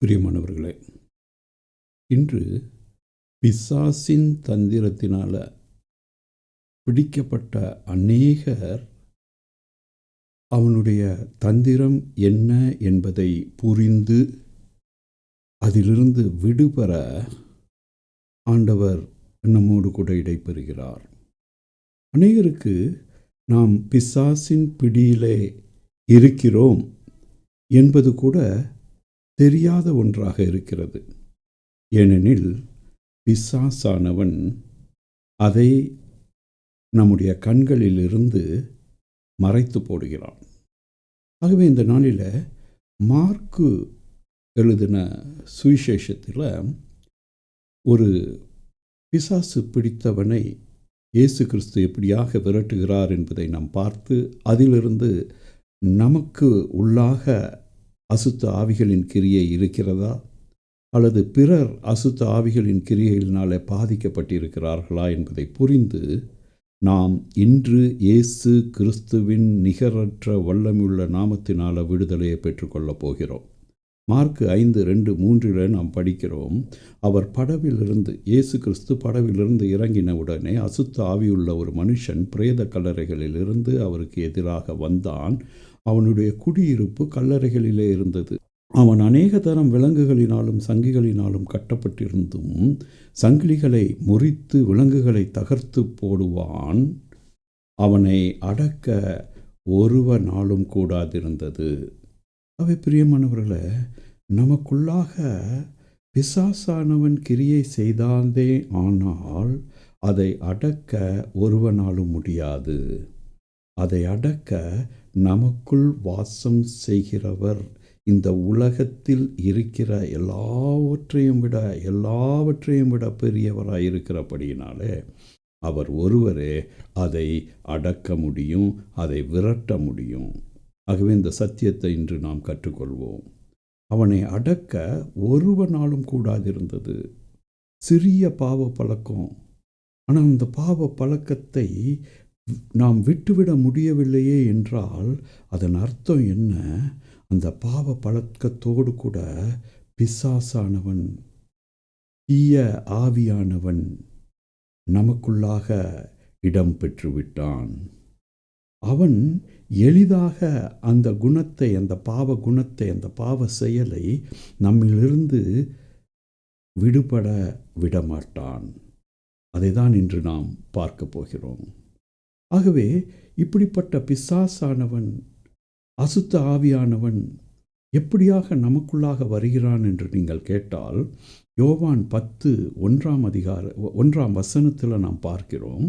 பிரியமானவர்களே, இன்று பிசாசின் தந்திரத்தினால பிடிக்கப்பட்ட அநேகர் அவனுடைய தந்திரம் என்ன என்பதை புரிந்து அதிலிருந்து விடுபெற ஆண்டவர் நம்மோடு கூட இடைபெறுகிறார். அநேகருக்கு நாம் பிசாசின் பிடியிலே இருக்கிறோம் என்பது கூட தெரியாத ஒன்றாக இருக்கிறது. ஏனெனில் பிசாசானவன் அதை நம்முடைய கண்களிலிருந்து மறைத்து போடுகிறான். ஆகவே இந்த நாளில் மார்க்கு எழுதின சுவிசேஷத்தில் ஒரு பிசாசு பிடித்தவனை இயேசு கிறிஸ்து எப்படியாக விரட்டுகிறார் என்பதை நாம் பார்த்து அதிலிருந்து நமக்கு உள்ளாக அசுத்த ஆவிகளின் கிரியை இருக்கிறதா அல்லது பிறர் அசுத்த ஆவிகளின் கிரியையினாலே பாதிக்கப்பட்டிருக்கிறார்களா என்பதை புரிந்து நாம் இன்று இயேசு கிறிஸ்துவின் நிகரற்ற வல்லமையுள்ள நாமத்தினால விடுதலையை பெற்றுக்கொள்ளப் போகிறோம். மார்க்கு 5:2-3 நாம் படிக்கிறோம். அவர் படவிலிருந்து இயேசு கிறிஸ்து படவிலிருந்து இறங்கின உடனே அசுத்த ஆவியுள்ள ஒரு மனுஷன் பிரேத கல்லறைகளிலிருந்து அவருக்கு எதிராக வந்தான். அவனுடைய குடியிருப்பு கல்லறைகளிலே இருந்தது. அவன் அநேக தரம் விலங்குகளினாலும் சங்கிகளினாலும் கட்டப்பட்டிருந்தும் சங்கிலிகளை முறித்து விலங்குகளை தகர்த்து போடுவான். அவனை அடக்க ஒருவனாலும் கூடாதிருந்தது. அவை பிரியமானவர்களே, நமக்குள்ளாக பிசாசானவன் கிரியை செய்தாந்தே ஆனால் அதை அடக்க ஒருவனாலும் முடியாது. அதை அடக்க நமக்குள் வாசம் செய்கிறவர் இந்த உலகத்தில் இருக்கிற எல்லாவற்றையும் விட பெரியவராய் இருக்கிறபடியினாலே அவர் ஒருவரே அதை அடக்க முடியும், அதை விரட்ட முடியும். ஆகவே இந்த சத்தியத்தை இன்று நாம் கற்றுக்கொள்வோம். அவனை அடக்க ஒருவனாலும் கூடாதிருந்தது. சிறிய பாவ பழக்கம், ஆனால் அந்த பாவ பழக்கத்தை நாம் விட்டுவிட முடியவில்லையே என்றால் அதன் அர்த்தம் என்ன? அந்த பாவ பழக்கத்தோடு கூட பிசாசானவன், தீய ஆவியானவன் நமக்குள்ளாக இடம் பெற்றுவிட்டான். அவன் எளிதாக அந்த குணத்தை, அந்த பாவ குணத்தை, அந்த பாவ செயலை நம்மிலிருந்து விடுபட விடமாட்டான். அதை தான் இன்று நாம் பார்க்க போகிறோம். ஆகவே இப்படிப்பட்ட பிசாசானவன், அசுத்த ஆவியானவன் எப்படியாக நமக்குள்ளாக வருகிறான் என்று நீங்கள் கேட்டால், யோவான் 10:1 நாம் பார்க்கிறோம்.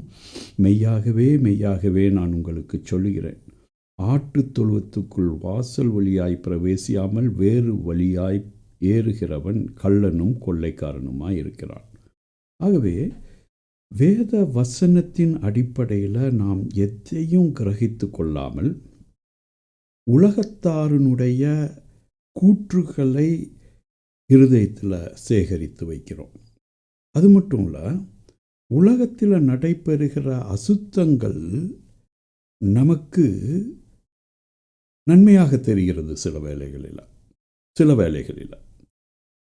மெய்யாகவே மெய்யாகவே நான் உங்களுக்கு சொல்லுகிறேன், ஆட்டு தொழுவத்துக்குள் வாசல் வழியாய் பிரவேசியாமல் வேறு வழியாய் ஏறுகிறவன் கள்ளனும் கொள்ளைக்காரனுமாய் இருக்கிறான். ஆகவே வேத வசனத்தின் அடிப்படையில் நாம் எதையும் கிரகித்து கொள்ளாமல் உலகத்தாருனுடைய கூற்றுகளை இருதயத்தில் சேகரித்து வைக்கிறோம். அது மட்டும் இல்லை, உலகத்தில் நடைபெறுகிற அசுத்தங்கள் நமக்கு நன்மையாக தெரிகிறது சில வேளைகளில்.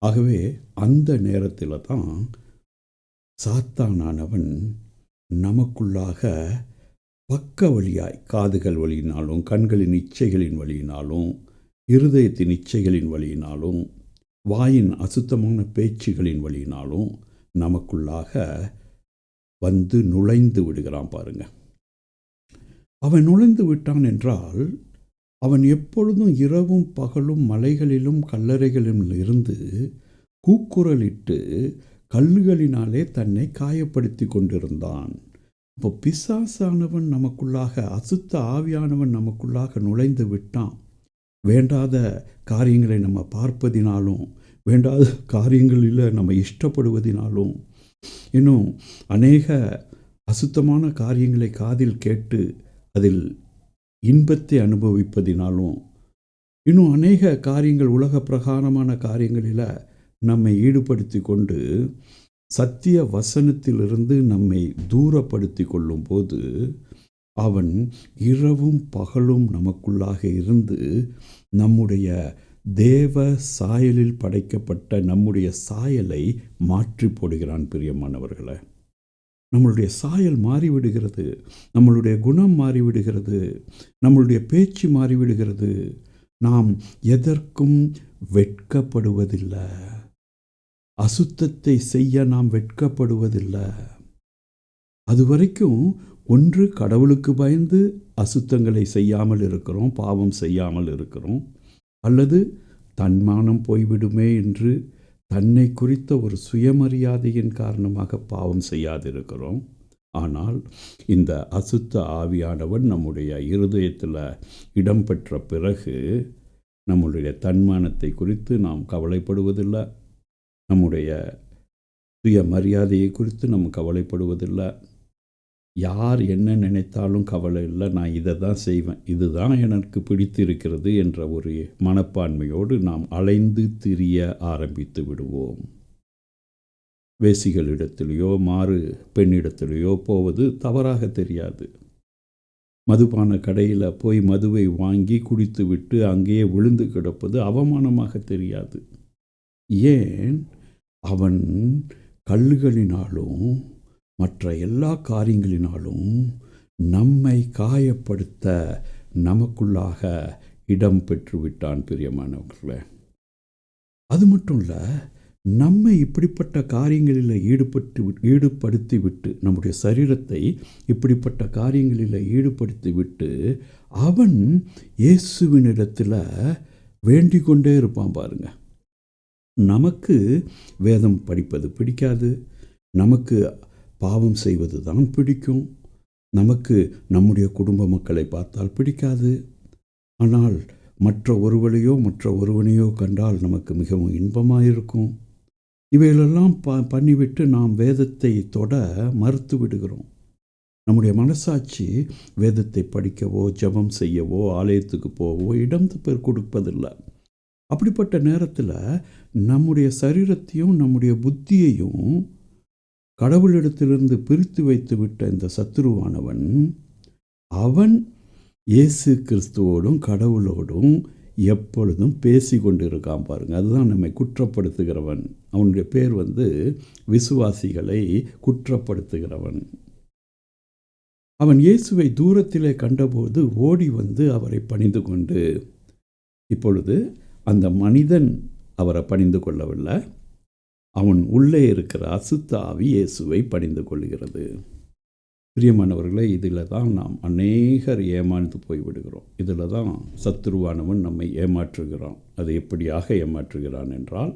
ஆகவே அந்த நேரத்தில் தான் சாத்தானானவன் நமக்குள்ளாக பக்க வழியாய், காதுகள் வழியினாலும், கண்களின் இச்சைகளின் வழியினாலும், இருதயத்தின் இச்சைகளின் வழியினாலும், வாயின் அசுத்தமான பேச்சுகளின் வழியினாலும் நமக்குள்ளாக வந்து நுழைந்து விடுகிறான். பாருங்க, அவன் நுழைந்து விட்டான் என்றால் அவன் எப்பொழுதும் இரவும் பகலும் மலைகளிலும் கல்லறைகளிலும் இருந்து கூக்குரலிட்டு கல்லுகளினாலே தன்னை காயப்படுத்தி கொண்டிருந்தான். இப்போ பிசாசானவன் நமக்குள்ளாக, அசுத்த ஆவியானவன் நமக்குள்ளாக நுழைந்து விட்டான். வேண்டாத காரியங்களை நம்ம பார்ப்பதினாலும், வேண்டாத காரியங்களில் நம்ம இஷ்டப்படுவதினாலும், இன்னும் அநேக அசுத்தமான காரியங்களை காதில் கேட்டு அதில் இன்பத்தை அனுபவிப்பதினாலும், இன்னும் அநேக காரியங்கள், உலக பிரகாரமான காரியங்களில் நம்மை ஈடுபடுத்தி கொண்டு சத்திய வசனத்திலிருந்து நம்மை தூரப்படுத்தி கொள்ளும் போது அவன் இரவும் பகலும் நமக்குள்ளாக இருந்து நம்முடைய தேவ சாயலில் படைக்கப்பட்ட நம்முடைய சாயலை மாற்றி போடுகிறான். பிரியமானவர்களே, நம்மளுடைய சாயல் மாறிவிடுகிறது, நம்மளுடைய குணம் மாறிவிடுகிறது, நம்மளுடைய பேச்சு மாறிவிடுகிறது. நாம் எதற்கும் வெட்கப்படுவதில்லை. அசுத்தத்தை செய்ய நாம் வெட்கப்படுவதில்லை. அதுவரைக்கும் ஒன்று கடவுளுக்கு பயந்து அசுத்தங்களை செய்யாமல் இருக்கிறோம், பாவம் செய்யாமல் இருக்கிறோம், அல்லது தன்மானம் போய்விடுமே என்று தன்னை குறித்த ஒரு சுயமரியாதையின் காரணமாக பாவம் செய்யாதிருக்கிறோம். ஆனால் இந்த அசுத்த ஆவியானவன் நம்முடைய இருதயத்தில் இடம் பெற்ற பிறகு நம்முடைய தன்மானத்தை குறித்து நாம் கவலைப்படுவதில்லை, நம்முடைய சுயமரியாதையை குறித்து நம்ம கவலைப்படுவதில்லை. யார் என்ன நினைத்தாலும் கவலை இல்லை, நான் இதை தான் செய்வேன், இதுதான் எனக்கு பிடித்திருக்கிறது என்ற ஒரு மனப்பான்மையோடு நாம் அலைந்து திரிய ஆரம்பித்து விடுவோம். வேசிகளிடத்திலேயோ மாறு பெண்ணிடத்திலேயோ போவது தவறாக தெரியாது. மதுபான கடையில் போய் மதுவை வாங்கி குடித்து விட்டு அங்கேயே விழுந்து கிடப்பது அவமானமாக தெரியாது. ஏன்? அவன் கல்லுகளினாலும் மற்ற எல்லா காரியங்களினாலும் நம்மை காயப்படுத்த நமக்குள்ளாக இடம் பெற்றுவிட்டான். பிரியமானவர்களே, அது மட்டும் இல்லை, நம்மை இப்படிப்பட்ட காரியங்களில் ஈடுபடுத்திவிட்டு, நம்முடைய சரீரத்தை இப்படிப்பட்ட காரியங்களில் ஈடுபடுத்திவிட்டு அவன் இயேசுவினிடத்தில் வேண்டிக் கொண்டே இருப்பான். பாருங்க, நமக்கு வேதம் படிப்பது பிடிக்காது, நமக்கு பாவம் செய்வது தான் பிடிக்கும், நமக்கு நம்முடைய குடும்ப மக்களை பார்த்தால் பிடிக்காது. ஆனால் மற்ற ஒருவனையோ கண்டால் நமக்கு மிகவும் இன்பமாக இருக்கும். இவைகளெல்லாம் பண்ணிவிட்டு நாம் வேதத்தை தொட மறுத்து விடுகிறோம். நம்முடைய மனசாட்சி வேதத்தை படிக்கவோ ஜெபம் செய்யவோ ஆலயத்துக்கு போகவோ இடம் கொடுப்பதில்லை. அப்படிப்பட்ட நேரத்தில் நம்முடைய சரீரத்தையும் நம்முடைய புத்தியையும் கடவுளிடத்திலிருந்து பிரித்து வைத்து விட்ட இந்த சத்துருவானவன், அவன் இயேசு கிறிஸ்துவோடும் கடவுளோடும் எப்பொழுதும் பேசி கொண்டு இருக்கான். பாருங்கள், அதுதான் நம்மை குற்றப்படுத்துகிறவன். அவனுடைய பேர் விசுவாசிகளை குற்றப்படுத்துகிறவன். அவன் இயேசுவை தூரத்திலே கண்டபோது ஓடி அவரை பணிந்து கொண்டு, இப்பொழுது அந்த மனிதன் அவரை பணிந்து கொள்ளவில்லை, அவன் உள்ளே இருக்கிற அசுத்த ஆவி இயேசுவை பணிந்து கொள்கிறது. பிரியமானவர்களே, இதில் தான் நாம் அநேகர் ஏமாந்து போய்விடுகிறோம். இதில் தான் சத்துருவானவன் நம்மை ஏமாற்றுகிறான். அது எப்படியாக ஏமாற்றுகிறான் என்றால்,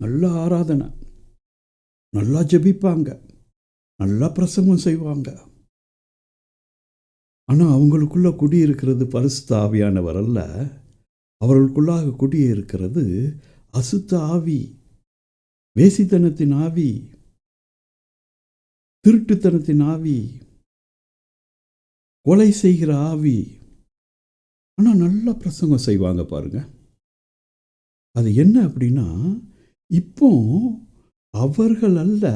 நல்ல ஆராதனை, நல்லா ஜெபிப்பாங்க, நல்லா பிரசங்கம் செய்வாங்க, ஆனால் அவங்களுக்குள்ள குடியிருக்கிறது பரிசுத்த ஆவியானவர் அல்ல. அவர்களுக்குள்ளாக குடியிருக்கிறது அசுத்த ஆவி, வேசித்தனத்தின் ஆவி, திருட்டுத்தனத்தின் ஆவி, கொலை செய்கிற ஆவி. ஆனால் நல்லா பிரசங்கம் செய்வாங்க பாருங்க. அது என்ன அப்படின்னா, இப்போ அவர்கள் அல்ல,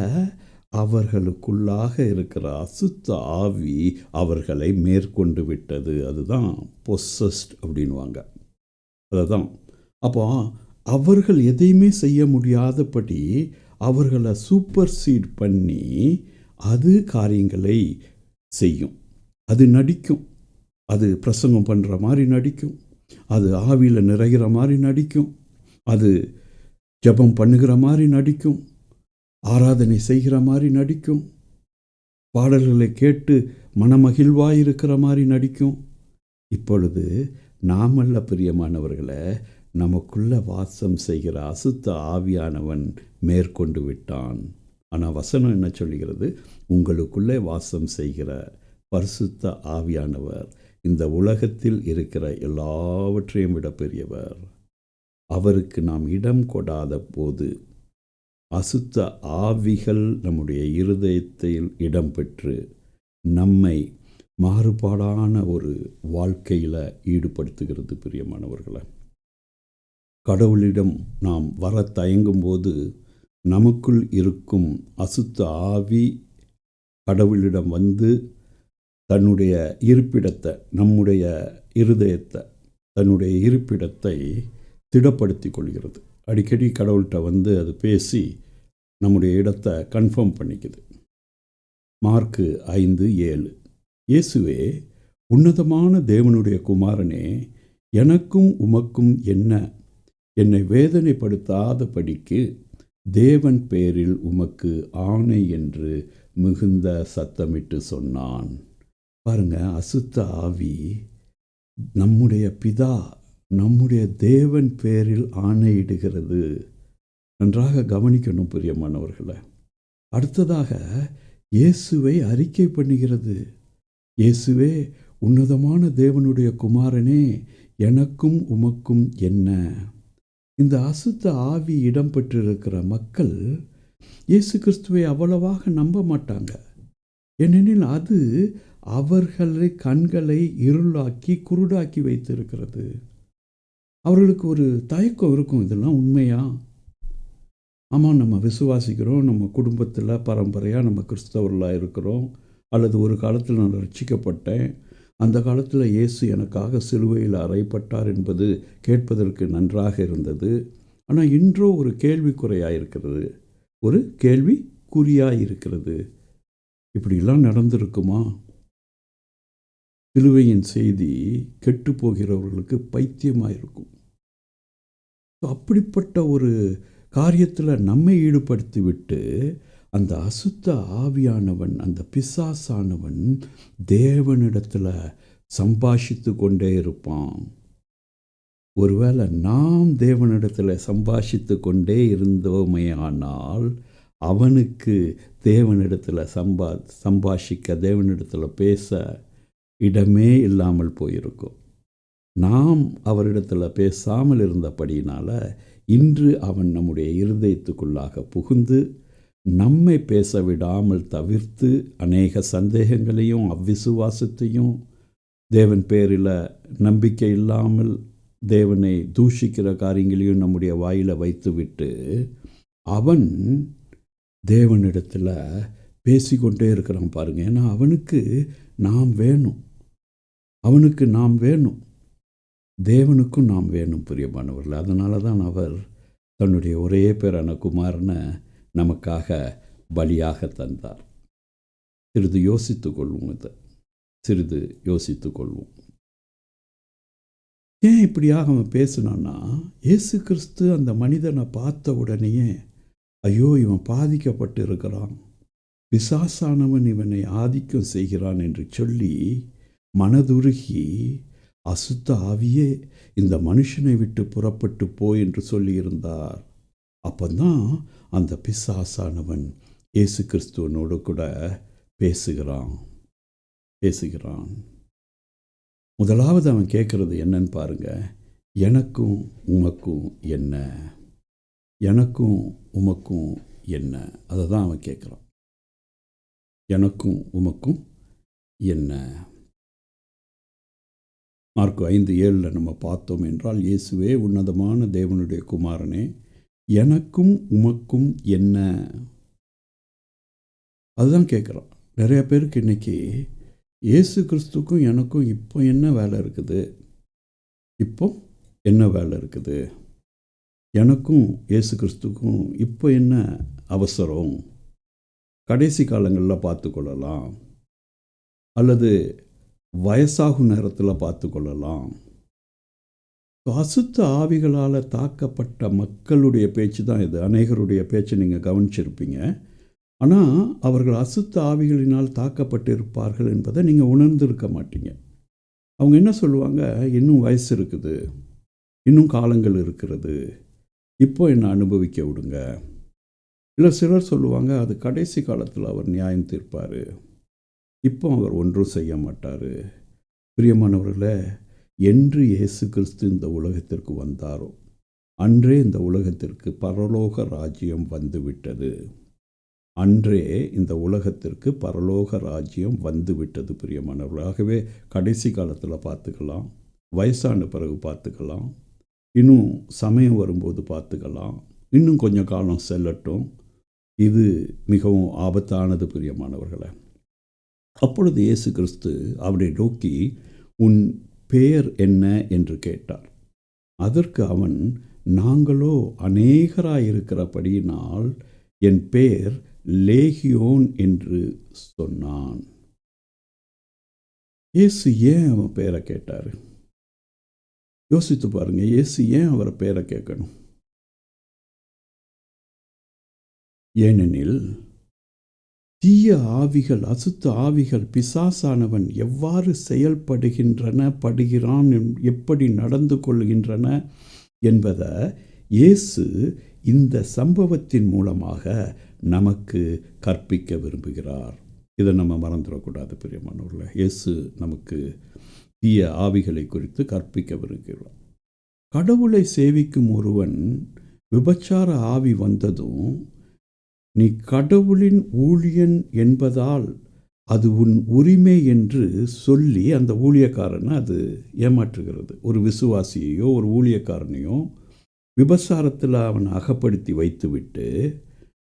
அவர்களுக்குள்ளாக இருக்கிற அசுத்த ஆவி அவர்களை மேற்கொண்டு விட்டது. அதுதான் பொசஸ்ட் அப்படின்வாங்க. அதுதான். அப்போ அவர்கள் எதையுமே செய்ய முடியாதபடி அவர்களை சூப்பர் சீட் பண்ணி அது காரியங்களை செய்யும். அது நடிக்கும், அது பிரசங்கம் பண்ணுற மாதிரி நடிக்கும், அது ஆவியில் நிறைகிற மாதிரி நடிக்கும், அது ஜெபம் பண்ணுகிற மாதிரி நடிக்கும், ஆராதனை செய்கிற மாதிரி நடிக்கும், பாடல்களை கேட்டு மனமகிழ்வாய் இருக்கிற மாதிரி நடிக்கும். இப்பொழுது நாமல்ல பிரியமானவர்களை, நமக்குள்ள வாசம் செய்கிற அசுத்த ஆவியானவன் மேற்கொண்டு விட்டான். ஆனால் வசனம் என்ன சொல்கிறது? உங்களுக்குள்ளே வாசம் செய்கிற பரிசுத்த ஆவியானவர் இந்த உலகத்தில் இருக்கிற எல்லாவற்றையும் விட பெரியவர். அவருக்கு நாம் இடம் கொடாத போது அசுத்த ஆவிகள் நம்முடைய இருதயத்தில் இடம் பெற்று நம்மை மாறுபாடான ஒரு வாழ்க்கையில் ஈடுபடுத்துகிறது. பிரியமானவர்களை, கடவுளிடம் நாம் வர தயங்கும்போது நமக்குள் இருக்கும் அசுத்த ஆவி கடவுளிடம் தன்னுடைய இருப்பிடத்தை, நம்முடைய இருதயத்தை, தன்னுடைய இருப்பிடத்தை திடப்படுத்தி கொள்கிறது. அடிக்கடி கடவுள்கிட்ட வந்து அது பேசி நம்முடைய இடத்தை கன்ஃபார்ம் பண்ணிக்குது. மார்க்கு 5:7. இயேசுவே, உன்னதமான தேவனுடைய குமாரனே, எனக்கும் உமக்கும் என்ன? என்னை வேதனைப்படுத்தாதபடிக்கு தேவன் பேரில் உமக்கு ஆணை என்று மிகுந்த சத்தமிட்டு சொன்னான். பாருங்க, அசுத்த ஆவி நம்முடைய பிதா, நம்முடைய தேவன் பேரில் ஆணையிடுகிறது. நன்றாக கவனிக்கணும் பிரியமானவர்களை. அடுத்ததாக இயேசுவை அறிக்கை பண்ணுகிறது. இயேசுவே, உன்னதமான தேவனுடைய குமாரனே, எனக்கும் உமக்கும் என்ன? இந்த அசுத்த ஆவி இடம் பெற்றிருக்கிற மக்கள் இயேசு கிறிஸ்துவை அவ்வளவாக நம்ப மாட்டாங்க. ஏனெனில் அது அவர்களை கண்களை இருளாக்கி குருடாக்கி வைத்திருக்கிறது. அவர்களுக்கு ஒரு தயக்கம் இருக்கும், இதெல்லாம் உண்மையா? ஆமாம், நம்ம விசுவாசிக்கிறோம், நம்ம குடும்பத்தில் பரம்பரையாக நம்ம கிறிஸ்தவர்களாக இருக்கிறோம், அல்லது ஒரு காலத்தில் நான் ரட்சிக்கப்பட்டேன், அந்த காலத்தில் இயேசு எனக்காக சிலுவையில் அறையப்பட்டார் என்பது கேட்பதற்கு நன்றாக இருந்தது. ஆனால் இன்றோ ஒரு கேள்விக்குறையாக இருக்கிறது, ஒரு கேள்விக்குறியாக இருக்கிறது. இப்படிலாம் நடந்திருக்குமா? சிலுவையின் செய்தி கெட்டு போகிறவர்களுக்கு பைத்தியமாக இருக்கும். அப்படிப்பட்ட ஒரு காரியத்தில் நம்மை ஈடுபடுத்திவிட்டு அந்த அசுத்த ஆவியானவன், அந்த பிசாசானவன் தேவனிடத்தில் சம்பாஷித்து கொண்டே இருப்பான். ஒருவேளை நாம் தேவனிடத்தில் சம்பாஷித்து கொண்டே இருந்தோமே ஆனால் அவனுக்கு தேவனிடத்தில் சம்பாஷிக்க, தேவனிடத்தில் பேச இடமே இல்லாமல் போயிருக்கும். நாம் அவரிடத்தில் பேசாமல் இருந்தபடியினால் இன்று அவன் நம்முடைய இருதயத்துக்குள்ளாக புகுந்து நம்மை பேச விடாமல் தவிர்த்து அநேக சந்தேகங்களையும் அவ்விசுவாசத்தையும், தேவன் பேரில் நம்பிக்கை இல்லாமல் தேவனை தூஷிக்கிற காரியங்களையும் நம்முடைய வாயில் வைத்துவிட்டு அவன் தேவனிடத்தில் பேசிக்கொண்டே இருக்கிறான் பாருங்கள். ஏன்னா அவனுக்கு நாம் வேணும், அவனுக்கு நாம் வேணும், தேவனுக்கும் நாம் வேணும் பிரியமானவர்கள். அதனால தான் அவர் தன்னுடைய ஒரே பேரான குமாரனை நமக்காக பலியாக தந்தார். சிறிது யோசித்து கொள்வோம், இதை சிறிது யோசித்து கொள்வோம். ஏன் இப்படியாக அவன் பேசினான்னா, இயேசு கிறிஸ்து அந்த மனிதனை பார்த்த உடனேயே, ஐயோ இவன் பாதிக்கப்பட்டு இருக்கிறான், பிசாசானவன் இவனை ஆதிக்கம் செய்கிறான் என்று சொல்லி மனதுருகி, அசுத்த ஆவியே இந்த மனுஷனை விட்டு புறப்பட்டு போ என்று சொல்லியிருந்தார். அப்போதான் அந்த பிசாசானவன் இயேசு கிறிஸ்துவனோடு கூட பேசுகிறான். முதலாவது அவன் கேட்குறது என்னன்னு பாருங்க, எனக்கும் உமக்கும் என்ன? எனக்கும் உமக்கும் என்ன? அதை தான் அவன் கேட்குறான். எனக்கும் உமக்கும் என்ன? மார்க்கு 5:7 நம்ம பார்த்தோம் என்றால், இயேசுவே உன்னதமான தேவனுடைய குமாரனே, எனக்கும் உமக்கும் என்ன? அதுதான் கேட்குறான். நிறைய பேருக்கு இன்றைக்கி இயேசு கிறிஸ்துக்கும் எனக்கும் இப்போ என்ன வேலை இருக்குது? இப்போ என்ன வேலை இருக்குது? எனக்கும் இயேசு கிறிஸ்துக்கும் இப்போ என்ன அவசரம்? கடைசி காலங்களில் பார்த்து கொள்ளலாம், அல்லது வயசாகும் நேரத்தில் பார்த்து கொள்ளலாம். அசுத்த ஆவிகளால் தாக்கப்பட்ட மக்களுடைய பேச்சு தான் இது. அநேகருடைய பேச்சை நீங்கள் கவனிச்சிருப்பீங்க. ஆனால் அவர்கள் அசுத்த ஆவிகளினால் தாக்கப்பட்டு இருப்பார்கள் என்பதை நீங்கள் உணர்ந்திருக்க மாட்டீங்க. அவங்க என்ன சொல்லுவாங்க, இன்னும் வயசு இருக்குது, இன்னும் காலங்கள் இருக்கிறது, இப்போ என்ன அனுபவிக்க விடுங்க. இல்லை சிலர் சொல்லுவாங்க, அது கடைசி காலத்தில் அவர் நியாயம் தீர்ப்பார், இப்போ அவர் ஒன்றும் செய்ய மாட்டார். பிரியமானவர்களே, என்று இயேசு கிறிஸ்து இந்த உலகத்திற்கு வந்தாரோ அன்றே இந்த உலகத்திற்கு பரலோக ராஜ்யம் வந்துவிட்டது. அன்றே இந்த உலகத்திற்கு பரலோக ராஜ்யம் வந்துவிட்டது பிரியமானவர்கள். ஆகவே கடைசி காலத்தில் பார்த்துக்கலாம், வயசான பிறகு பார்த்துக்கலாம், இன்னும் சமயம் வரும்போது பார்த்துக்கலாம், இன்னும் கொஞ்சம் காலம் செல்லட்டும். இது மிகவும் ஆபத்தானது பிரியமானவர்களை. அப்பொழுது இயேசு கிறிஸ்து அவரை நோக்கி, உன் பெயர் என்ன என்று கேட்டார். அதற்கு அவன், நாங்களோ அநேகராயிருக்கிறபடியினால் என் பேர் லேகியோன் என்று சொன்னான். இயேசு ஏன் அவன் பேரை கேட்டார்? யோசித்து பாருங்க. இயேசு ஏன் அவரை பேரை கேட்கணும்? ஏனெனில் தீய ஆவிகள், அசுத்த ஆவிகள், பிசாசானவன் எவ்வாறு படுகிறான், எப்படி நடந்து கொள்கின்றன என்பதை இயேசு இந்த சம்பவத்தின் மூலமாக நமக்கு கற்பிக்க விரும்புகிறார். இதை நம்ம மறந்துடக்கூடாது பிரியமானவர்களே. இயேசு நமக்கு தீய ஆவிகளை குறித்து கற்பிக்க விரும்புகிறார். கடவுளை சேவிக்கும் ஒருவன் விபச்சார ஆவி வந்ததும், நீ கடவுளின் ஊழியன் என்பதால் அது உன் உரிமை என்று சொல்லி அந்த ஊழியக்காரனை அது ஏமாற்றுகிறது. ஒரு விசுவாசியையோ ஒரு ஊழியக்காரனையோ விபச்சாரத்தில் அவனை அகப்படுத்தி வைத்துவிட்டு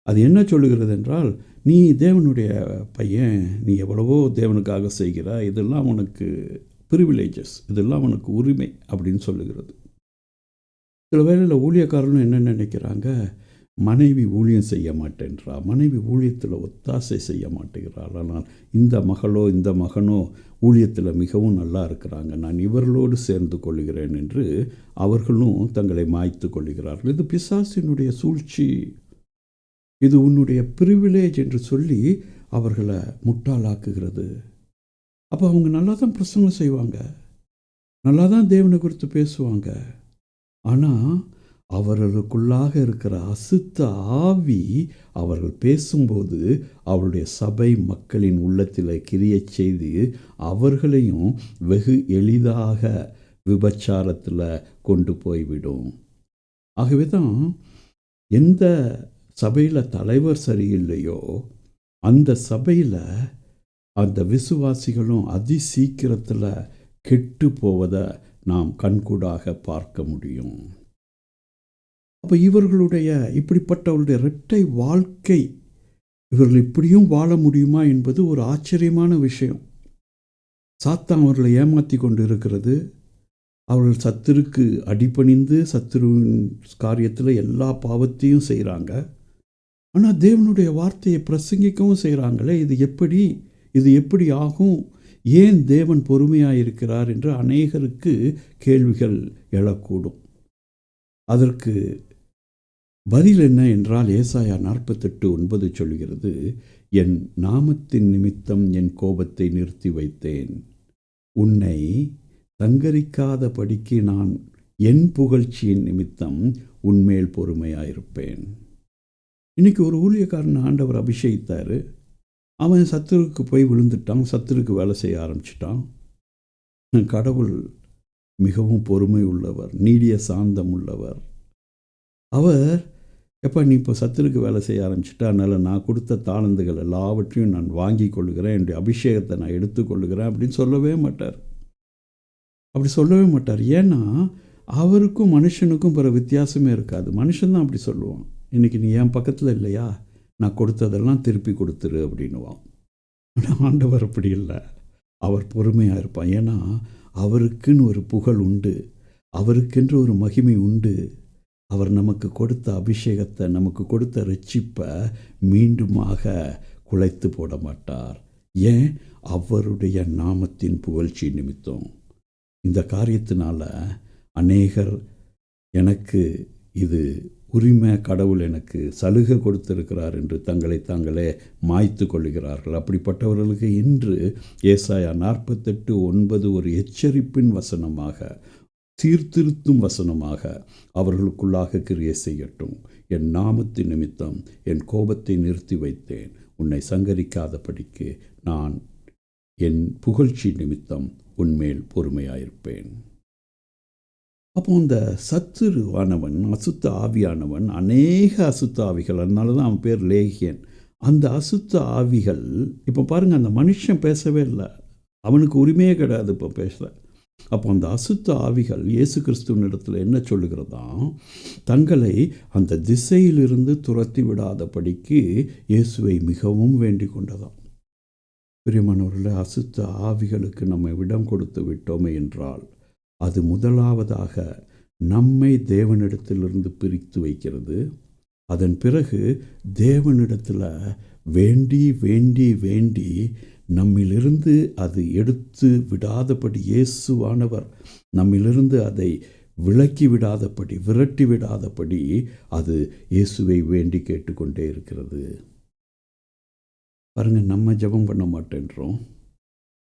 அது என்ன சொல்லுகிறது என்றால், நீ தேவனுடைய பையன், நீ எவ்வளவோ தேவனுக்காக செய்கிறாய், இதெல்லாம் உனக்கு ப்ரிவிலேஜஸ், இதெல்லாம் உனக்கு உரிமை அப்படின்னு சொல்லுகிறது. சில வேளையில் ஊழியக்காரனும் என்ன நினைக்கிறாங்க, மனைவி ஊழியம் செய்ய மாட்டேன்றா, மனைவி ஊழியத்தில் ஒத்தாசை செய்ய மாட்டேங்கிறாள், ஆனால் இந்த மகளோ இந்த மகனோ ஊழியத்தில் மிகவும் நல்லா இருக்கிறாங்க, நான் இவர்களோடு சேர்ந்து கொள்கிறேன் என்று அவர்களும் தங்களை மாய்த்து கொள்கிறார்கள். இது பிசாசினுடைய சூழ்ச்சி. இது உன்னுடைய ப்ரிவிலேஜ் என்று சொல்லி அவர்களை முட்டாளாக்குகிறது. அப்போ அவங்க நல்லா தான் பிரசங்கம் செய்வாங்க, நல்லா தான் தேவனை குறித்து பேசுவாங்க. ஆனால் அவர்களுக்குள்ளாக இருக்கிற அசுத்த ஆவி அவர்கள் பேசும்போது அவருடைய சபை மக்களின் உள்ளத்தில் கிரியை செய்து அவர்களையும் வெகு எளிதாக விபச்சாரத்தில் கொண்டு போய்விடும். ஆகவே தான் எந்த சபையில் தலைவர் சரியில்லையோ அந்த சபையில் அந்த விசுவாசிகளும் அதி சீக்கிரத்தில் கெட்டு போவதை நாம் கண்கூடாக பார்க்க முடியும். அப்போ இவர்களுடைய இப்படிப்பட்டவர்களுடைய இரட்டை வாழ்க்கை, இவர்கள் இப்படியும் வாழ முடியுமா என்பது ஒரு ஆச்சரியமான விஷயம். சாத்தான் அவர்களை ஏமாற்றி கொண்டு இருக்கிறது. அவர்கள் சத்துருக்கு அடிபணிந்து சத்துருவின் காரியத்தில் எல்லா பாவத்தையும் செய்கிறாங்க. ஆனால் தேவனுடைய வார்த்தையை பிரசங்கிக்கவும் செய்கிறாங்களே, இது எப்படி ஆகும், ஏன் தேவன் பொறுமையாக இருக்கிறார் என்று அநேகருக்கு கேள்விகள் எழக்கூடும். அதற்கு பதில் என்ன என்றால், ஏசாயா 48:9 சொல்கிறது, என் நாமத்தின் நிமித்தம் என் கோபத்தை நிறுத்தி வைத்தேன், உன்னை தங்கரிக்காதபடிக்கு நான் என் புகழ்ச்சியின் நிமித்தம் உன்மேல் பொறுமையாயிருப்பேன். இன்றைக்கி ஒரு ஊழியக்காரன் ஆண்டவர் அபிஷேகித்தார். அவன் சத்துருக்கு போய் விழுந்துட்டான், சத்துருக்கு வேலை செய்ய ஆரம்பிச்சிட்டான். கடவுள் மிகவும் பொறுமை உள்ளவர், நீடிய சாந்தம் உள்ளவர். அவர் நீ இப்போ சத்துருக்கு வேலை செய்ய ஆரம்பிச்சிட்டா, அதனால் நான் கொடுத்த தாளந்துகள் எல்லாவற்றையும் நான் வாங்கி கொள்ளுகிறேன், என்னுடைய அபிஷேகத்தை நான் எடுத்துக்கொள்ளுகிறேன் அப்படின்னு சொல்லவே மாட்டார். அப்படி சொல்லவே மாட்டார். ஏன்னா அவருக்கும் மனுஷனுக்கும் பிற வித்தியாசமே இருக்காது. மனுஷன்தான் அப்படி சொல்லுவான், இன்றைக்கி நீ என் பக்கத்தில் இல்லையா, நான் கொடுத்ததெல்லாம் திருப்பி கொடுத்துரு அப்படின்னுவான். ஆனால் ஆண்டவர் அப்படி இல்லை. அவர் பொறுமையாக இருப்பான். ஏன்னா அவருக்குன்னு ஒரு புகழ் உண்டு, அவருக்கென்று ஒரு மகிமை உண்டு. அவர் நமக்கு கொடுத்த அபிஷேகத்தை, நமக்கு கொடுத்த ரட்சிப்பை மீண்டுமாக குலைத்து போட மாட்டார். ஏன்? அவருடைய நாமத்தின் புகழ்ச்சி நிமித்தம். இந்த காரியத்தினால அநேகர் எனக்கு இது உரிமை, கடவுள் எனக்கு சலுகை கொடுத்திருக்கிறார் என்று தங்களை தாங்களே மாய்த்து கொள்கிறார்கள். அப்படிப்பட்டவர்களுக்கு இன்று ஏசாயா 48:9 ஒரு எச்சரிப்பின் வசனமாக, சீர்திருத்தும் வசனமாக அவர்களுக்குள்ளாக கிரியை செய்யட்டும். என் நாமத்தின் நிமித்தம் என் கோபத்தை நிறுத்தி வைத்தேன், உன்னை சங்கரிக்காதபடிக்கு நான் என் புகழ்ச்சி நிமித்தம் உன்மேல் பொறுமையாயிருப்பேன். அப்போ இந்த சத்துருவானவன், அசுத்த ஆவியானவன், அநேக அசுத்த ஆவிகள், அதனால தான் அவன் பேர் லேகியன். அந்த அசுத்த ஆவிகள் இப்போ பாருங்கள், அந்த மனுஷன் பேசவே இல்லை, அவனுக்கு உரிமையே கிடையாது இப்போ பேச. அப்போ அந்த அசுத்த ஆவிகள் இயேசு கிறிஸ்துவின் இடத்துல என்ன சொல்லுகிறதா, தங்களை அந்த திசையிலிருந்து துரத்தி விடாதபடிக்கு இயேசுவை மிகவும் வேண்டிக் கொண்டதாம். பிரியமானவர்களே, அசுத்த ஆவிகளுக்கு நம்ம இடம் கொடுத்து விட்டோமே என்றால் அது முதலாவதாக நம்மை தேவனிடத்திலிருந்து பிரித்து வைக்கிறது. அதன் பிறகு தேவனிடத்தில் வேண்டி வேண்டி வேண்டி நம்மிலிருந்து அது எடுத்து விடாதபடி, இயேசுவானவர் நம்மிலிருந்து அதை விலக்கி விடாதபடி, விரட்டி விடாதபடி அது இயேசுவை வேண்டி கேட்டுக்கொண்டே இருக்கிறது. பாருங்கள், நம்ம ஜெபம் பண்ண மாட்டேன்றோம்,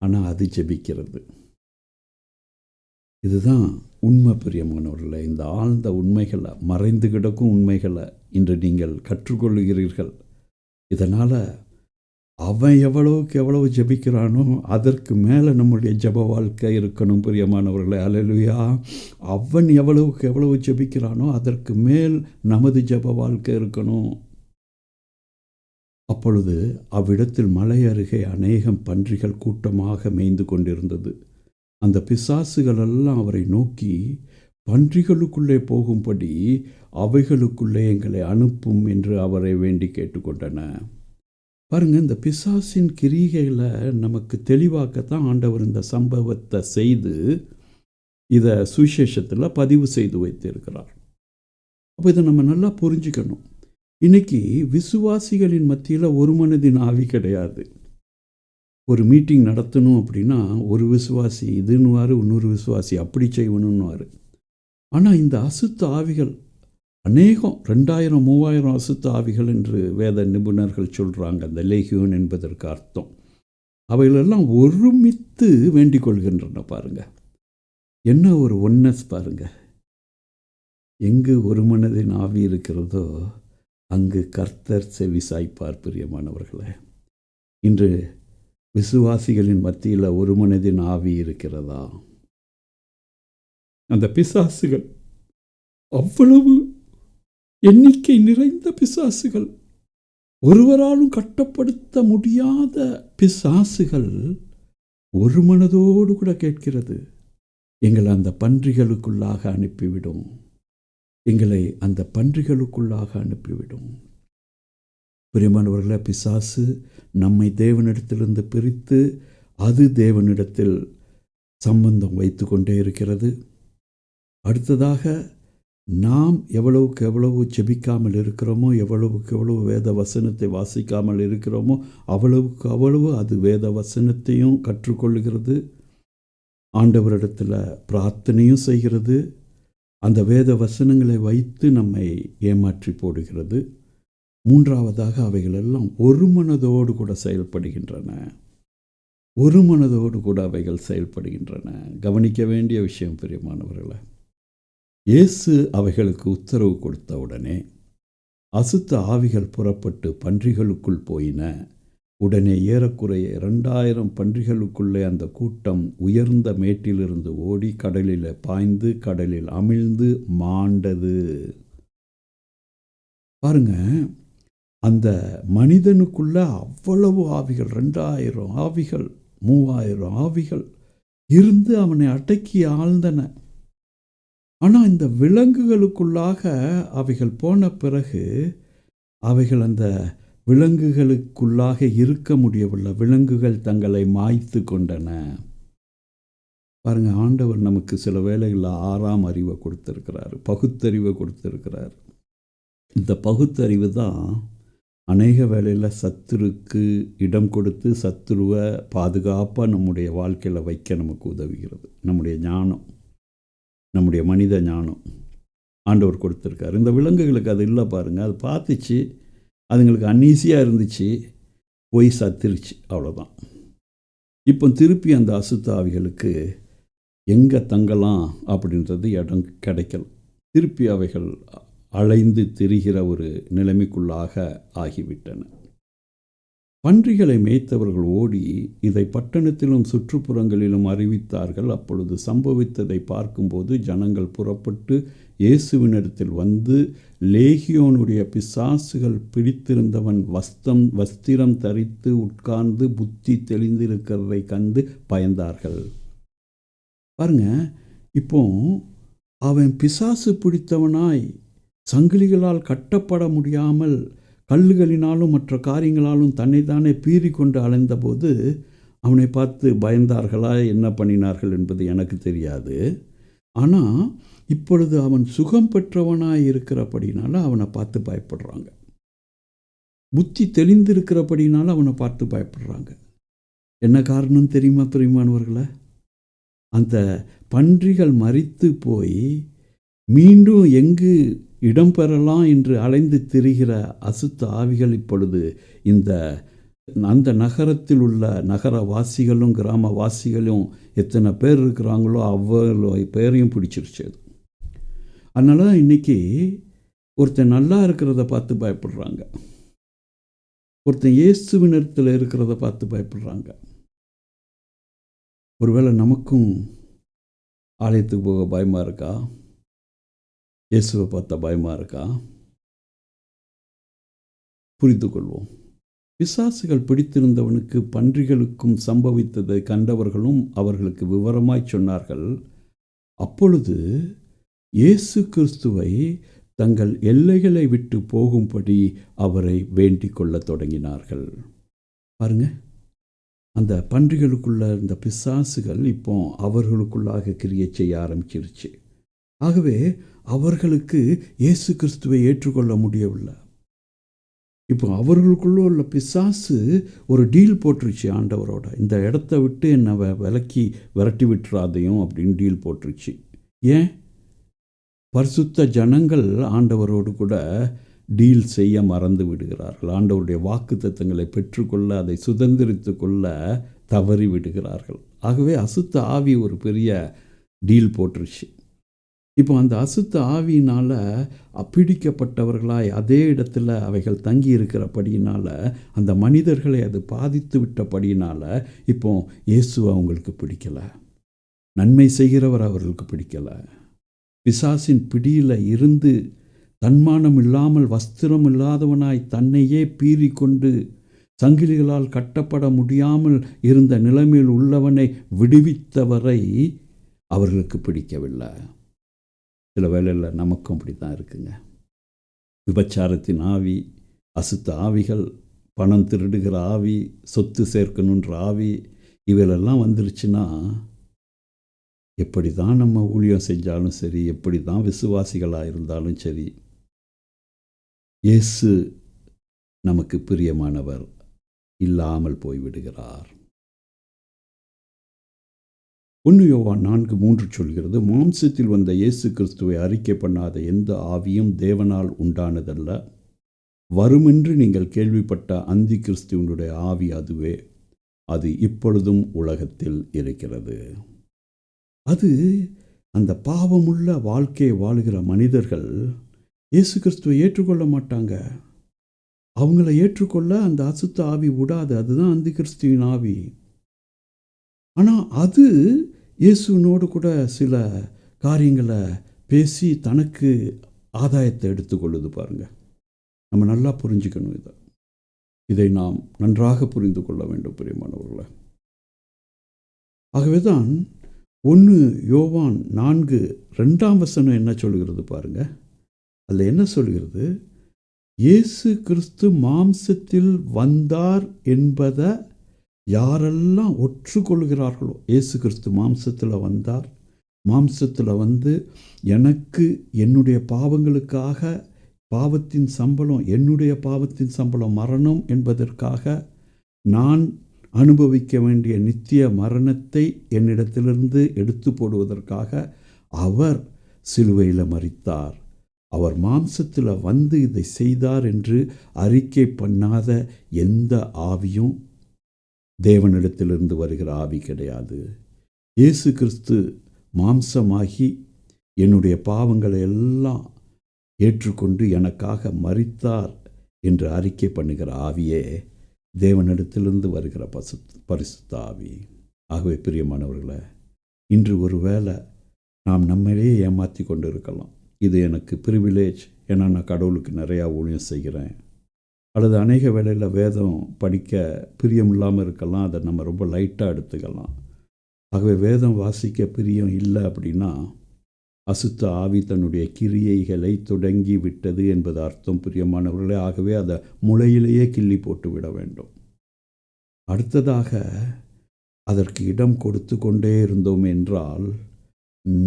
ஆனால் அது ஜெபிக்கிறது. இதுதான் உண்மை பிரியமானவர்களே. இந்த ஆழ்ந்த உண்மைகளை, மறைந்து கிடக்கும் உண்மைகளை இன்று நீங்கள் கற்றுக்கொள்கிறீர்கள். இதனால் அவன் எவ்வளவுக்கு எவ்வளவு ஜெபிக்கிறானோ அதற்கு மேலே நம்முடைய ஜெப வாழ்க்கை இருக்கணும் பிரியமானவர்களே. அல்லேலூயா. அவன் எவ்வளவுக்கு எவ்வளவு ஜெபிக்கிறானோ அதற்கு மேல் நமது ஜெப வாழ்க்கை இருக்கணும். அப்பொழுது அவ்விடத்தில் மலை அருகே அநேகம் பன்றிகள் கூட்டமாக மேய்ந்து கொண்டிருந்தது. அந்த பிசாசுகளெல்லாம் அவரை நோக்கி, பன்றிகளுக்குள்ளே போகும்படி அவைகளுக்குள்ளே எங்களை அனுப்பும் என்று அவரை வேண்டி கேட்டுக்கொண்டன. பாருங்கள், இந்த பிசாசின் கிரிகைகளை நமக்கு தெளிவாக்கத்தான் ஆண்டவர் இந்த சம்பவத்தை செய்து இதை சுவிசேஷத்தில் பதிவு செய்து வைத்திருக்கிறார். அப்போ இதை நம்ம நல்லா புரிஞ்சுக்கணும். இன்றைக்கி விசுவாசிகளின் மத்தியில் ஒரு மனதின் ஆவி கிடையாது. ஒரு மீட்டிங் நடத்தணும் அப்படின்னா ஒரு விசுவாசி இதுன்னுவார், இன்னொரு விசுவாசி அப்படி செய்யணும்னுவார். ஆனால் இந்த அசுத்த ஆவிகள் அநேகம் 2000-3000 அசுத்த ஆவிகள் என்று வேத நிபுணர்கள் சொல்கிறாங்க. அந்த லேகியோன் என்பதற்கு அர்த்தம். அவைகளெல்லாம் ஒருமித்து வேண்டிக் கொள்கின்றன. பாருங்கள், என்ன ஒரு ஒன்னஸ் பாருங்கள். எங்கு ஒரு மனதின் ஆவி இருக்கிறதோ அங்கு கர்த்தர் செவி சாய்ப்பார் பிரியமானவர்களே. இன்று விசுவாசிகளின் மத்தியில் ஒரு மனதின் ஆவி இருக்கிறதா? அந்த பிசாசுகள் அவ்வளவு எண்ணிக்கை நிறைந்த பிசாசுகள், ஒருவராலும் கட்டப்படுத்த முடியாத பிசாசுகள் ஒரு மனதோடு கூட கேட்கிறது, எங்களை அந்த பன்றிகளுக்குள்ளாக அனுப்பிவிடும், எங்களை அந்த பன்றிகளுக்குள்ளாக அனுப்பிவிடும். பிரியமானவர்களே, பிசாசு நம்மை தேவனிடத்திலிருந்து பிரித்து அது தேவனிடத்தில் சம்பந்தம் வைத்து கொண்டே இருக்கிறது. அடுத்ததாக நாம் எவ்வளவுக்கு எவ்வளவு ஜெபிக்காமல் இருக்கிறோமோ, எவ்வளவுக்கு எவ்வளவு வேத வசனத்தை வாசிக்காமல் இருக்கிறோமோ அவ்வளவுக்கு அவ்வளவு அது வேத வசனத்தையும் கற்றுக்கொள்ளுகிறது, ஆண்டவரிடத்தில் பிரார்த்தனையும் செய்கிறது, அந்த வேத வசனங்களை வைத்து நம்மை ஏமாற்றி போடுகிறது. மூன்றாவதாக அவைகளெல்லாம் ஒரு மனதோடு கூட செயல்படுகின்றன. ஒரு மனதோடு கூட அவைகள் செயல்படுகின்றன. கவனிக்க வேண்டிய விஷயம் பிரியமானவர்களே, இயேசு அவைகளுக்கு உத்தரவு கொடுத்த உடனே அசுத்த ஆவிகள் புறப்பட்டு பன்றிகளுக்குள் போயின. உடனே ஏறக்குறைய 2000 பன்றிகளுக்குள்ளே அந்த கூட்டம் உயர்ந்த மேட்டிலிருந்து ஓடி கடலில் பாய்ந்து கடலில் அமிழ்ந்து மாண்டது. பாருங்க, அந்த மனிதனுக்குள்ள அவ்வளவு ஆவிகள், 2000 ஆவிகள், 3000 ஆவிகள் இருந்து அவனை அடக்கி ஆழ்ந்தன. ஆனால் இந்த விலங்குகளுக்குள்ளாக அவைகள் போன பிறகு அவைகள் அந்த விலங்குகளுக்குள்ளாக இருக்க முடியவில்லை. விலங்குகள் தங்களை மாய்த்து கொண்டன. பாருங்கள், ஆண்டவர் நமக்கு சில வேளைகளில் 6ஆம் அறிவை கொடுத்திருக்கிறார், பகுத்தறிவை கொடுத்திருக்கிறார். இந்த பகுத்தறிவு தான் அநேக வேளையில் சத்துருக்கு இடம் கொடுத்து சத்துருவை பாதுகாப்பாக நம்முடைய வாழ்க்கையில் வைக்க நமக்கு உதவுகிறது. நம்முடைய ஞானம், நம்முடைய மனித ஞானம் ஆண்டவர் கொடுத்துருக்காரு. இந்த விலங்குகளுக்கு அது இல்லை பாருங்கள். அது பார்த்துச்சு, அதுங்களுக்கு அன்ஈஸியாக இருந்துச்சு, போய் சத்திருச்சு, அவ்வளோதான். இப்போ திருப்பி அந்த அசுத்தாவிகளுக்கு எங்கே தங்கலாம் அப்படின்றது இடம் கிடைக்கல. திருப்பி அவைகள் அலைந்து திரிகிற ஒரு நிலைமைக்குள்ளாக ஆகிவிட்டன. பன்றிகளை மேய்த்தவர்கள் ஓடி இதை பட்டணத்திலும் சுற்றுப்புறங்களிலும் அறிவித்தார்கள். அப்பொழுது சம்பவித்ததை பார்க்கும்போது ஜனங்கள் புறப்பட்டு இயேசுவினிடத்தில் வந்து, லேகியோனுடைய பிசாசுகள் பிடித்திருந்தவன் வஸ்திரம் தரித்து உட்கார்ந்து புத்தி தெளிந்திருக்கிறதை கண்டு பயந்தார்கள். பாருங்க, இப்போ அவன் பிசாசு பிடித்தவனாய் சங்கிலிகளால் கட்டப்பட முடியாமல் கல்லுகளினாலும் மற்ற காரியங்களாலும் தன்னைத்தானே பீறி கொண்டு அலைந்தபோது அவனை பார்த்து பயந்தார்களா, என்ன பண்ணினார்கள் என்பது எனக்கு தெரியாது. ஆனால் இப்பொழுது அவன் சுகம் பெற்றவனாய் இருக்கிறபடினால அவனை பார்த்து பயப்படுறாங்க. புத்தி தெளிந்திருக்கிறபடினால அவனை பார்த்து பயப்படுறாங்க. என்ன காரணம் தெரியுமா பிரியமானவர்களே? அந்த பன்றிகள் மரித்து போய் மீண்டும் எங்கு இடம் பெறலாம் என்று அலைந்து திரிகிற அசுத்த ஆவிகள் இப்பொழுது அந்த நகரத்தில் உள்ள நகரவாசிகளும் கிராமவாசிகளும் எத்தனை பேர் இருக்கிறாங்களோ அவ்வளோ பேரையும் பிடிச்சிருச்சு. அதனால தான் இன்றைக்கி ஒருத்தன் நல்லா இருக்கிறத பார்த்து பயப்படுறாங்க, ஒருத்தன் இயேசுவினிடத்தில் இருக்கிறத பார்த்து பயப்படுறாங்க. ஒருவேளை நமக்கும் ஆலயத்துக்கு போக பயமாக இருக்கா? இயேசுவை பார்த்தா பயமாக இருக்கா? புரிந்து கொள்வோம். பிசாசுகள் பிடித்திருந்தவனுக்கு பன்றிகளுக்கும் சம்பவித்ததை கண்டவர்களும் அவர்களுக்கு விவரமாய் சொன்னார்கள். அப்பொழுது இயேசு கிறிஸ்துவை தங்கள் எல்லைகளை விட்டு போகும்படி அவரை வேண்டிக் கொள்ள தொடங்கினார்கள். பாருங்க, அந்த பன்றிகளுக்குள்ள இந்த பிசாசுகள் இப்போ அவர்களுக்குள்ளாக கிரியை செய்ய ஆரம்பிச்சிருச்சு. ஆகவே அவர்களுக்கு இயேசு கிறிஸ்துவை ஏற்றுக்கொள்ள முடியவில்லை. இப்போ அவர்களுக்குள்ள உள்ள பிசாசு ஒரு டீல் போட்டுருச்சு ஆண்டவரோட. இந்த இடத்த விட்டு என்னை விலக்கி விரட்டி விட்டுறாதையும் அப்படின்னு டீல் போட்டுருச்சு. ஏன்? பரிசுத்த ஜனங்கள் ஆண்டவரோடு கூட டீல் செய்ய மறந்து விடுகிறார்கள். ஆண்டவருடைய வாக்குத்தத்தங்களை பெற்றுக்கொள்ள, அதை சுதந்திரித்து கொள்ள தவறி விடுகிறார்கள். ஆகவே அசுத்த ஆவி ஒரு பெரிய டீல் போட்டுருச்சு. இப்போ அந்த அசுத்த ஆவியினால் பிடிக்கப்பட்டவர்களாய் அதே இடத்துல அவைகள் தங்கி இருக்கிறபடியினால், அந்த மனிதர்களை அது பாதித்து விட்டபடியினால் இப்போ இயேசு அவங்களுக்கு பிடிக்கலை, நன்மை செய்கிறவர் அவர்களுக்கு பிடிக்கலை. பிசாசின் பிடியில் இருந்து தன்மானம் இல்லாமல் வஸ்திரம் இல்லாதவனாய் தன்னையே பீறிக்கொண்டு சங்கிலிகளால் கட்டப்பட முடியாமல் இருந்த நிலைமையில் உள்ளவனை விடுவித்தவரை அவர்களுக்கு பிடிக்கவில்லை. சில வேளையில் நமக்கும் அப்படி தான் இருக்குங்க. விபச்சாரத்தின் ஆவி, அசுத்த ஆவிகள், பணம் திருடுகிற ஆவி, சொத்து சேர்க்கணுன்ற ஆவி, இவையெல்லாம் வந்துருச்சுன்னா எப்படி தான் நம்ம ஊழியம் செஞ்சாலும் சரி, எப்படி தான் விசுவாசிகளாக இருந்தாலும் சரி, இயேசு நமக்கு பிரியமானவர் இல்லாமல் போய்விடுகிறார். 1 யோவான் 4:3 சொல்கிறது, மாம்சத்தில் வந்த இயேசு கிறிஸ்துவை அறிக்கை பண்ணாத எந்த ஆவியும் தேவனால் உண்டானதல்ல. வருமென்று நீங்கள் கேள்விப்பட்ட அந்தி கிறிஸ்துவனுடைய ஆவி அதுவே. அது இப்பொழுதும் உலகத்தில் இருக்கிறது. அது அந்த பாவமுள்ள வாழ்க்கையை வாழுகிற மனிதர்கள் இயேசு கிறிஸ்துவை ஏற்றுக்கொள்ள மாட்டாங்க. அவங்கள ஏற்றுக்கொள்ள அந்த அசுத்த ஆவி விடாது. அதுதான் அந்தி கிறிஸ்துவின் ஆவி. ஆனால் அது இயேசுனோடு கூட சில காரியங்களை பேசி தனக்கு ஆதாயத்தை எடுத்துக்கொள்ளுது. பாருங்கள், நம்ம நல்லா புரிஞ்சுக்கணும். இதை நாம் நன்றாக புரிந்து கொள்ள வேண்டும் பிரியமானவர்களே. ஆகவே தான் 1 யோவான் 4:2 என்ன சொல்கிறது பாருங்கள். அதில் என்ன சொல்கிறது? இயேசு கிறிஸ்து மாம்சத்தில் வந்தார் என்பதை யாரெல்லாம் ஒற்றுக்கொள்கிறார்களோ, இயேசு கிறிஸ்து மாம்சத்தில் வந்தார், மாம்சத்தில் வந்து எனக்கு என்னுடைய பாவங்களுக்காக பாவத்தின் சம்பளம், என்னுடைய பாவத்தின் சம்பளம் மரணம் என்பதற்காக நான் அனுபவிக்க வேண்டிய நித்திய மரணத்தை என்னிடத்திலிருந்து எடுத்து போடுவதற்காக அவர் சிலுவையில் மரித்தார். அவர் மாம்சத்தில் வந்து இதை செய்தார் என்று அறிக்கை பண்ணாத எந்த ஆவியும் தேவனிடத்திலிருந்து வருகிற ஆவி கிடையாது. இயேசு கிறிஸ்து மாம்சமாகி என்னுடைய பாவங்களை எல்லாம் ஏற்றுக்கொண்டு எனக்காக மரித்தார் என்று அறிக்கை பண்ணுகிற ஆவியே தேவனிடத்திலிருந்து வருகிற பரிசுத்த ஆவி. ஆகவே பிரியமானவர்களே, இன்று ஒருவேளை நாம் நம்மளையே ஏமாற்றி கொண்டு இருக்கலாம். இது எனக்கு ப்ரிவிலேஜ், ஏன்னா நான் கடவுளுக்கு நிறையா ஊழியம் செய்கிறேன், அல்லது அநேக வேளையில் வேதம் படிக்க பிரியம் இல்லாமல் இருக்கலாம், அதை நம்ம ரொம்ப லைட்டாக எடுத்துக்கலாம். ஆகவே வேதம் வாசிக்க பிரியம் இல்லை அப்படின்னா அசுத்த ஆவி தன்னுடைய கிரியைகளை தொடங்கி விட்டது என்பது அர்த்தம் பிரியமானவர்களே. ஆகவே அதை முளையிலேயே கிள்ளி போட்டு விட வேண்டும். அடுத்ததாக அதற்கு இடம் கொடுத்து கொண்டே இருந்தோம் என்றால்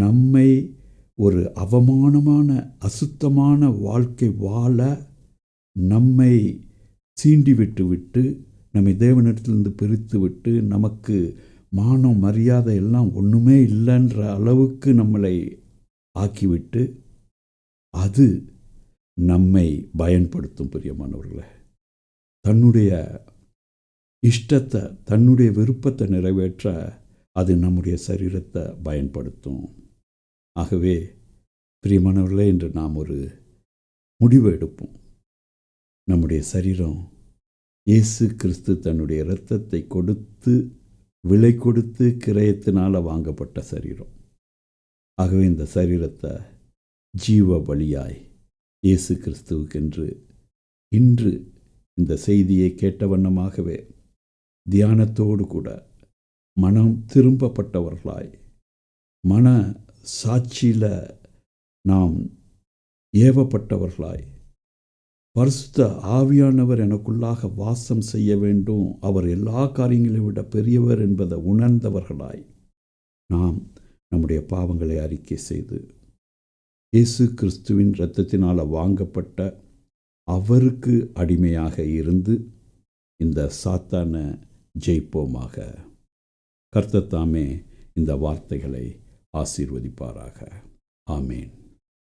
நம்மை ஒரு அவமானமான அசுத்தமான வாழ்க்கை வாழ நம்மை சீண்டி விட்டு நம்மை தேவனிடத்திலிருந்து பிரித்து விட்டு நமக்கு மானம் மரியாதை எல்லாம் ஒன்றுமே இல்லைன்ற அளவுக்கு நம்மளை ஆக்கிவிட்டு அது நம்மை பயன்படுத்தும். பிரியமானவர்களே, தன்னுடைய இஷ்டத்தை தன்னுடைய விருப்பத்தை நிறைவேற்ற அது நம்முடைய சரீரத்தை பயன்படுத்தும். ஆகவே பிரியமானவர்களே, இன்று நாம் ஒரு முடிவு எடுப்போம். நம்முடைய சரீரம் இயேசு கிறிஸ்து தன்னுடைய இரத்தத்தை கொடுத்து விலை கொடுத்து கிரயத்தினால் வாங்கப்பட்ட சரீரம். ஆகவே இந்த சரீரத்தை ஜீவ பலியாய் இயேசு கிறிஸ்துவுக்கென்று இன்று இந்த செய்தியை கேட்ட வண்ணமாகவே தியானத்தோடு கூட மனம் திரும்பப்பட்டவர்களாய், மன சாட்சியில் நாம் ஏவப்பட்டவர்களாய், பரிசுத்த ஆவியானவர் எனக்குள்ளாக வாசம் செய்ய வேண்டும், அவர் எல்லா காரியங்களையும் விட பெரியவர் என்பதை உணர்ந்தவர்களாய் நாம் நம்முடைய பாவங்களை அறிக்கை செய்து இயேசு கிறிஸ்துவின் இரத்தத்தினால் வாங்கப்பட்ட அவருக்கு அடிமையாக இருந்து இந்த சாத்தானை ஜெயிப்போமாக. கர்த்தர் தாமே இந்த வார்த்தைகளை ஆசீர்வதிப்பாராக. ஆமேன்.